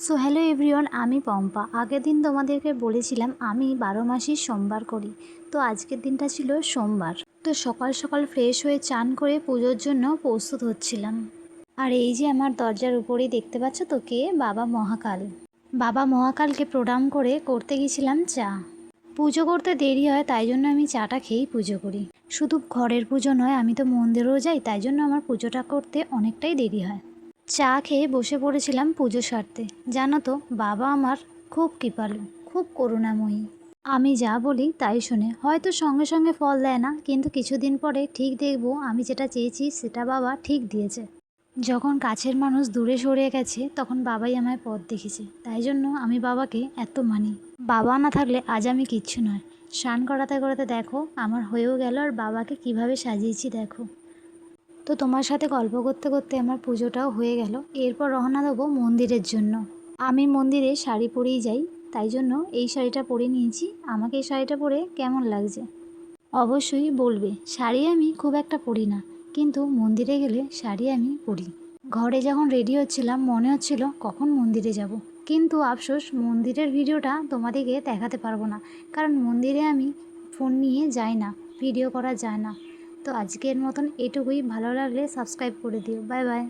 So hello everyone, আমি পম্পা। আগের দিন তোমাদেরকে বলেছিলাম আমি 12 মাসই সোমবার করি। তো আজকের দিনটা ছিল সোমবার। তো সকাল সকাল ফ্রেশ হয়ে চান করে পুজোর জন্য প্রস্তুত হচ্ছিলাম। আর এই যে আমার দরজার উপরেই দেখতে পাচ্ছ তো কে, বাবা মহাকাল। বাবা মহাকালকে প্রণাম করে করতে গেছিলাম চা। পুজো করতে দেরি হয়, তাই জন্য আমি চাটা খেয়েই পুজো করি। শুধু ঘরের পুজো নয়, আমি তো মন্দিরেও যাই, তাই জন্য আমার পুজোটা করতে অনেকটাই দেরি হয়। চা খেয়ে বসে পড়েছিলাম পুজো সারতে। জানো তো, বাবা আমার খুব কৃপালু, খুব করুণাময়ী। আমি যা বলি তাই শোনে। হয়তো সঙ্গে সঙ্গে ফল দেয় না, কিন্তু কিছুদিন পরে ঠিক দেখব আমি যেটা চেয়েছি সেটা বাবা ঠিক দিয়েছে। যখন কাছের মানুষ দূরে সরে গেছে, তখন বাবাই আমায় পথ দেখেছে। তাই জন্য আমি বাবাকে এত মানি। বাবা না থাকলে আজ আমি কিচ্ছু নয়। স্নান করাতে করাতে দেখো আমার হয়েও গেল, আর বাবাকে কিভাবে সাজিয়েছি দেখো। তো তোমার সাথে গল্প করতে করতে আমার পুজোটাও হয়ে গেল। এরপর রওনা দেবো মন্দিরের জন্য। আমি মন্দিরে শাড়ি পরেই যাই, তাই জন্য এই শাড়িটা পরে নিয়েছি। আমাকে এই শাড়িটা পরে কেমন লাগছে অবশ্যই বলবে। শাড়ি আমি খুব একটা পরি না, কিন্তু মন্দিরে গেলে শাড়ি আমি পরি। ঘরে যখন রেডি হচ্ছিলাম মনে হচ্ছিল কখন মন্দিরে যাব, কিন্তু আফসোস মন্দিরের ভিডিওটা তোমাদেরকে দেখাতে পারবো না, কারণ মন্দিরে আমি ফোন নিয়ে যাই না, ভিডিও করা যায় না। তো আজকের মতন এটুকুই। ভালো লাগলে সাবস্ক্রাইব করে দিও। Bye bye.